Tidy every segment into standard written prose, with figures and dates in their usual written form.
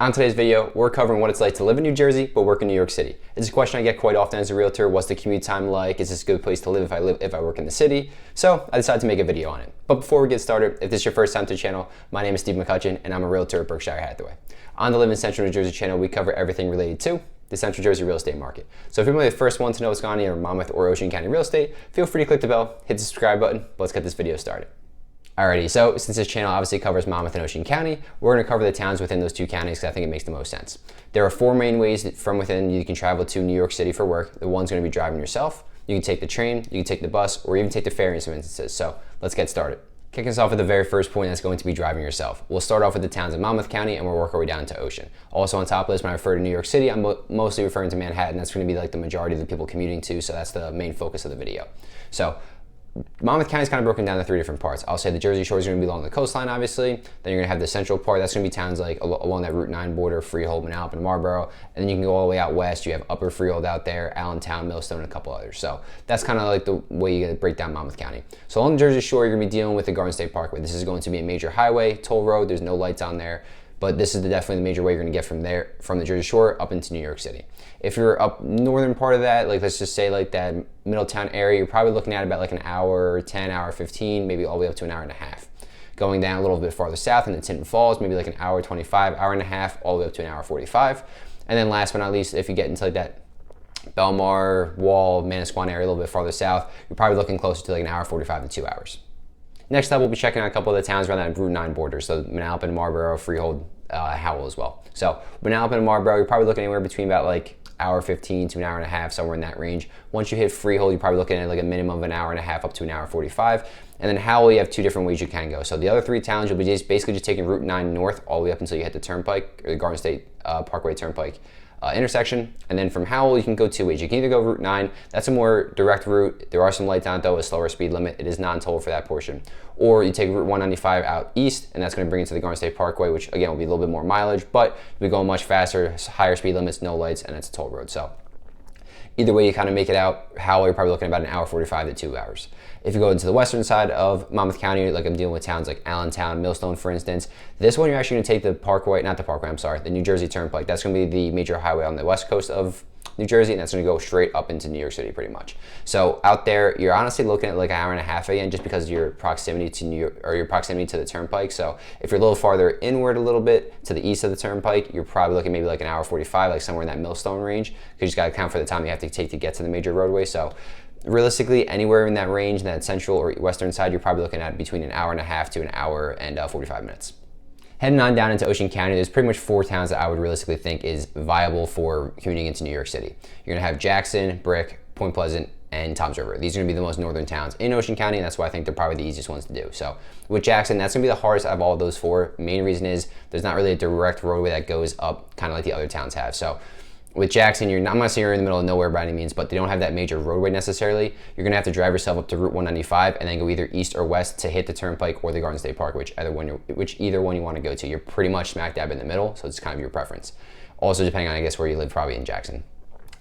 On today's video, we're covering what it's like to live in New Jersey but work in New York City. It's a question I get quite often as a realtor. What's the commute time like? Is this a good place to live if I work in the city? So I decided to make a video on it. But before we get started, if this is your first time to the channel, my name is Steve McCutcheon and I'm a realtor at Berkshire Hathaway. On the Live in Central New Jersey channel, we cover everything related to the Central Jersey real estate market. So if you're the first one to know what's going on in Monmouth or Ocean County real estate, feel free to click the bell, hit the subscribe button, but let's get this video started. Alrighty, so since this channel obviously covers Monmouth and Ocean County, we're going to cover the towns within those two counties because I think it makes the most sense. There are four main ways that from within you can travel to New York City for work. The one's going to be driving yourself. You can take the train, you can take the bus, or even take the ferry in some instances. So let's get started. Kicking us off with the very first point, that's going to be driving yourself. We'll start off with the towns of Monmouth County and we'll work our way down to Ocean. Also on top of this, when I refer to New York City, I'm mostly referring to Manhattan. That's going to be like the majority of the people commuting to, so that's the main focus of the video. So Monmouth County is kind of broken down into three different parts. I'll say the Jersey Shore is going to be along the coastline, obviously. Then you're going to have the central part. That's going to be towns like along that Route 9 border, Freehold, Manalapan, and Marlboro. And then you can go all the way out west. You have Upper Freehold out there, Allentown, Millstone, and a couple others. So that's kind of like the way you break down Monmouth County. So along the Jersey Shore, you're going to be dealing with the Garden State Parkway. This is going to be a major highway, toll road. There's no lights on there. But this is definitely the major way you're going to get from there, from the Jersey Shore up into New York City. If you're up northern part of that, like let's just say like that Middletown area, you're probably looking at about like an hour 10, hour 15, maybe all the way up to an hour and a half. Going down a little bit farther south into Tinton Falls, maybe like an hour 25, hour and a half, all the way up to an hour 45. And then last but not least, if you get into like that Belmar, Wall, Manasquan area a little bit farther south, you're probably looking closer to like an hour 45 to 2 hours. Next up, we'll be checking out a couple of the towns around that Route 9 border. So Manalapan, Marlboro, Freehold, Howell as well. So Manalapan and Marlboro, you're probably looking anywhere between about like hour 15 to an hour and a half, somewhere in that range. Once you hit Freehold, you're probably looking at like a minimum of an hour and a half up to an hour 45. And then Howell, you have two different ways you can go. So the other three towns, you'll be basically just taking Route 9 north all the way up until you hit the Turnpike, or the Garden State Parkway Turnpike intersection. And then from Howell, you can go two ways. You can either go Route 9, that's a more direct route. There are some lights on it though, a slower speed limit. It is non-toll for that portion. Or you take Route 195 out east, and that's going to bring you to the Garden State Parkway, which again will be a little bit more mileage, but you'll be going much faster, higher speed limits, no lights, and it's a toll road. So either way you kind of make it out, Howell, you're probably looking at about an hour 45 to 2 hours. If you go into the western side of Monmouth County, like I'm dealing with towns like Allentown, Millstone, for instance, this one you're actually going to take the Parkway, not the Parkway, I'm sorry, the New Jersey Turnpike. That's going to be the major highway on the west coast of New Jersey, and that's going to go straight up into New York City pretty much. So out there, you're honestly looking at like an hour and a half again, just because of your proximity to New York, or your proximity to the Turnpike. So if you're a little farther inward a little bit to the east of the Turnpike, you're probably looking maybe like an hour 45, like somewhere in that Millstone range, because you just got to account for the time you have to take to get to the major roadway. So realistically, anywhere in that range, in that central or western side, you're probably looking at between an hour and a half to an hour and 45 minutes. Heading on down into Ocean County, there's pretty much four towns that I would realistically think is viable for commuting into New York City. You're gonna have Jackson, Brick, Point Pleasant, and Toms River. These are gonna be the most northern towns in Ocean County, and that's why I think they're probably the easiest ones to do. So with Jackson, that's gonna be the hardest out of all of those four. Main reason is there's not really a direct roadway that goes up, kind of like the other towns have. So with Jackson, I'm not saying you're in the middle of nowhere by any means, but they don't have that major roadway necessarily. You're gonna have to drive yourself up to Route 195 and then go either east or west to hit the Turnpike or the Garden State Park, which either one you want to go to. You're pretty much smack dab in the middle, so it's kind of your preference. Also depending on, I guess, where you live, probably in Jackson.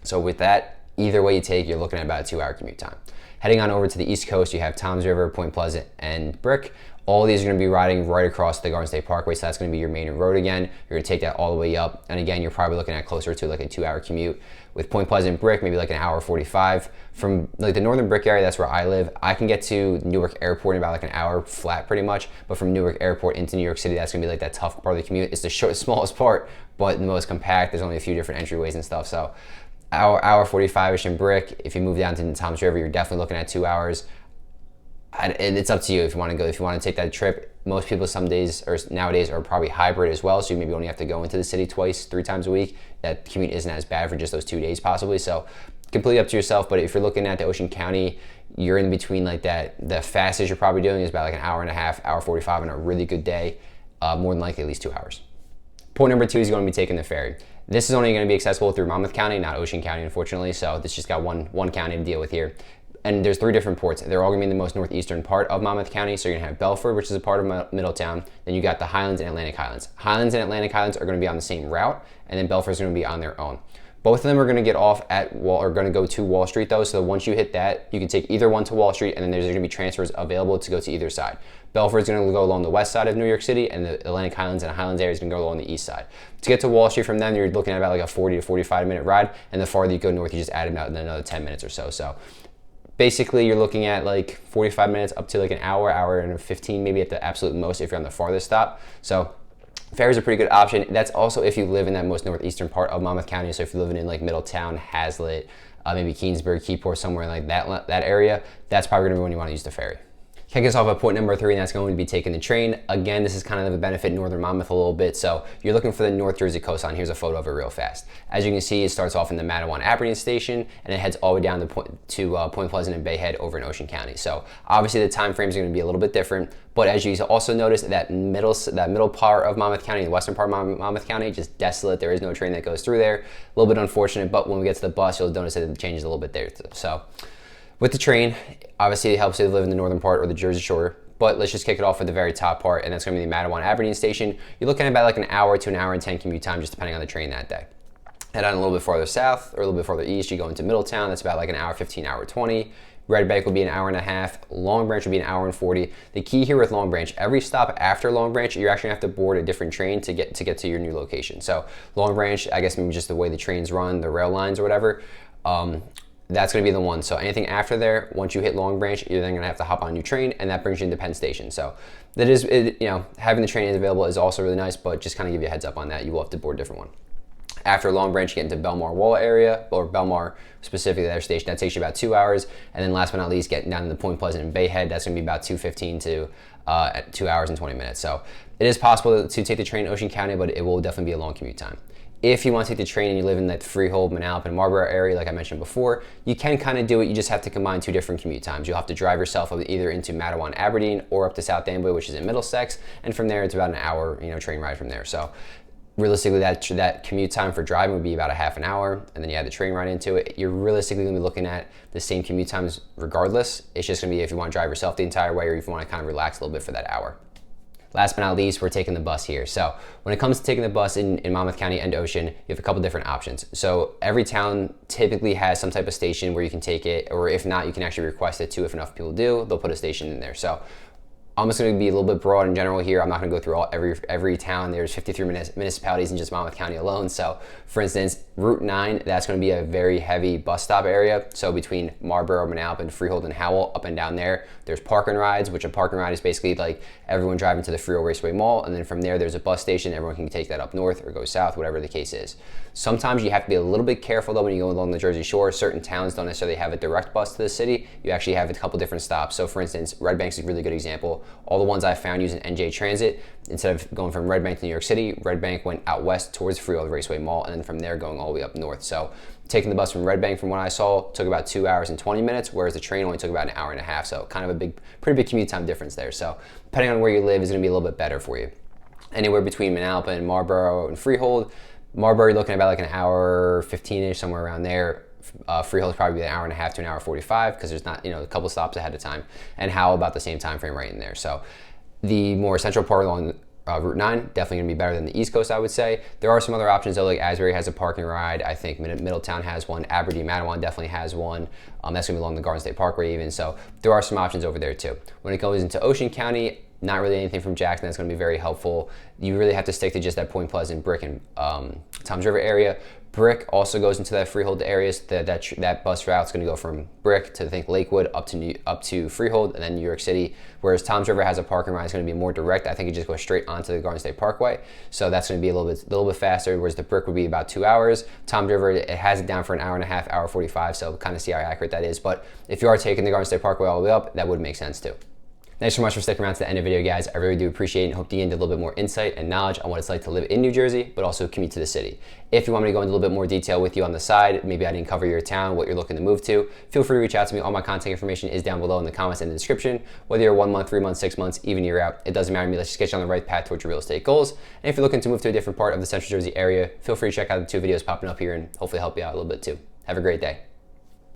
So with that, either way you take, you're looking at about a 2 hour commute time. Heading on over to the east coast, you have Toms River, Point Pleasant, and Brick. All of these are going to be riding right across the Garden State Parkway, so that's going to be your main road again. You're going to take that all the way up, and again, you're probably looking at closer to like a 2 hour commute. With Point Pleasant, Brick, maybe like an hour 45. From like the northern Brick area, that's where I live. I can get to Newark Airport in about like an hour flat pretty much, but from Newark Airport into New York City, that's going to be like that tough part of the commute. It's the smallest part, but the most compact. There's only a few different entryways and stuff, so hour 45-ish in Brick. If you move down to the Toms River, you're definitely looking at 2 hours. And it's up to you if you want to go. If you want to take that trip, most people some days or nowadays are probably hybrid as well, so you maybe only have to go into the city twice, 3 times a week. That commute isn't as bad for just those 2 days possibly. So completely up to yourself. But if you're looking at the Ocean County, you're in between like that. The fastest you're probably doing is about like an hour and a half, hour 45 on a really good day. More than likely at least 2 hours. Point number 2 is going to be taking the ferry. This is only going to be accessible through Monmouth County, not Ocean County, unfortunately. So this just got one county to deal with here. And there's 3 different ports. They're all gonna be in the most northeastern part of Monmouth County. So you're gonna have Belford, which is a part of Middletown. Then you got the Highlands and Atlantic Highlands. Highlands and Atlantic Highlands are gonna be on the same route, and then Belford's gonna be on their own. Both of them are gonna get off at are gonna go to Wall Street though. So once you hit that, you can take either one to Wall Street, and then there's gonna be transfers available to go to either side. Belfort is going to go along the west side of New York City, and the Atlantic Highlands and Highlands area is going to go along the east side. To get to Wall Street from them, you're looking at about like a 40 to 45 minute ride, and the farther you go north, you just add about another 10 minutes or so. So basically, you're looking at like 45 minutes up to like an hour and 15 maybe at the absolute most if you're on the farthest stop. So ferry is a pretty good option. That's also if you live in that most northeastern part of Monmouth County. So if you're living in like Middletown, Hazlitt, maybe Keensburg, Keyport, somewhere like that area, that's probably going to be when you want to use the ferry. Kick us off at point number 3, and that's going to be taking the train. Again, this is kind of a benefit northern Monmouth a little bit. So you're looking for the North Jersey coastline. Here's a photo of it real fast. As you can see, it starts off in the Matawan Aberdeen station, and it heads all the way down to Point Pleasant and Bay Head over in Ocean County. So obviously the time frames are going to be a little bit different, but as you also notice, that middle part of Monmouth County, the western part of Monmouth County, just desolate. There is no train that goes through there. A little bit unfortunate, but when we get to the bus, you'll notice that it changes a little bit there too. So with the train, obviously it helps you live in the northern part or the Jersey Shore. But let's just kick it off with the very top part, and that's going to be the Matawan Aberdeen station. You're looking at about like an hour to an hour and 10 commute time, just depending on the train that day. Head on a little bit farther south or a little bit farther east, you go into Middletown. That's about like an hour 15, hour 20. Red Bank will be an hour and a half. Long Branch will be an hour and 40. The key here with Long Branch, every stop after Long Branch, you're actually going to have to board a different train to get to your new location. So Long Branch, I guess maybe just the way the trains run, the rail lines or whatever, that's going to be the one. So anything after there, once you hit Long Branch, you're then going to have to hop on a new train, and that brings you into Penn Station. So that is, having the train available is also really nice, but just kind of give you a heads up on that. You will have to board a different one. After Long Branch, you get into Belmar Walla area, or Belmar specifically their station. That takes you about 2 hours. And then last but not least, getting down to the Point Pleasant and Bay Head, that's going to be about 2:15 to 2 hours and 20 minutes. So it is possible to take the train in Ocean County, but it will definitely be a long commute time. If you want to take the train and you live in that Freehold, Manalapan, and Marlborough area, like I mentioned before, you can kind of do it. You just have to combine 2 different commute times. You'll have to drive yourself either into Matawan, Aberdeen, or up to South Danbury, which is in Middlesex. And from there, it's about an hour, train ride from there. So realistically, that commute time for driving would be about a half an hour, and then you add the train ride into it. You're realistically going to be looking at the same commute times regardless. It's just going to be if you want to drive yourself the entire way, or if you want to kind of relax a little bit for that hour. Last but not least, we're taking the bus here. So when it comes to taking the bus in Monmouth County and Ocean, you have a couple different options. So every town typically has some type of station where you can take it, or if not, you can actually request it too. If enough people do, they'll put a station in there. So I'm just going to be a little bit broad in general here. I'm not going to go through every town. There's 53 municipalities in just Monmouth County alone. So for instance, Route 9, that's going to be a very heavy bus stop area. So between Marlborough, Manalapan, Freehold, and Howell, up and down there, there's parking rides, which a parking ride is basically like everyone driving to the Freehold Raceway Mall. And then from there, there's a bus station. Everyone can take that up north or go south, whatever the case is. Sometimes you have to be a little bit careful though when you go along the Jersey Shore. Certain towns don't necessarily have a direct bus to the city. You actually have a couple different stops. So for instance, Red Bank's a really good example. All the ones I found using NJ Transit, instead of going from Red Bank to New York City, Red Bank went out west towards Freehold Raceway Mall, and then from there going all the way up north. So taking the bus from Red Bank, from what I saw, took about 2 hours and 20 minutes, whereas the train only took about an hour and a half. So kind of a pretty big commute time difference there. So depending on where you live is going to be a little bit better for you. Anywhere between Manalapan and Marlborough and Freehold, Marlborough, you're looking at about like an hour 15-ish, somewhere around there. Freehold's probably an hour and a half to an hour 45 because there's not, a couple stops ahead of time. And Howell about the same time frame right in there. So the more central part along Route 9, definitely going to be better than the East Coast, I would say. There are some other options though, like Asbury has a parking ride. I think Middletown has one. Aberdeen, Matawan definitely has one. That's going to be along the Garden State Parkway even. So there are some options over there too. When it goes into Ocean County, not really anything from Jackson that's going to be very helpful. You really have to stick to just that Point Pleasant, Brick, and Toms River area. Brick also goes into that Freehold area. So that bus route is going to go from Brick to Lakewood up to Freehold and then New York City. Whereas Toms River has a parking ride. It's going to be more direct. I think it just goes straight onto the Garden State Parkway. So that's going to be a little bit faster. Whereas the Brick would be about 2 hours. Toms River, it has it down for an hour and a half, hour 45. So kind of see how accurate that is. But if you are taking the Garden State Parkway all the way up, that would make sense too. Thanks so much for sticking around to the end of the video, guys. I really do appreciate it and hope to gain a little bit more insight and knowledge on what it's like to live in New Jersey, but also commute to the city. If you want me to go into a little bit more detail with you on the side, maybe I didn't cover your town, what you're looking to move to, feel free to reach out to me. All my contact information is down below in the comments and the description. Whether you're 1 month, 3 months, 6 months, even year out, it doesn't matter to me. Let's just get you on the right path towards your real estate goals. And if you're looking to move to a different part of the Central Jersey area, feel free to check out the 2 videos popping up here and hopefully help you out a little bit too. Have a great day.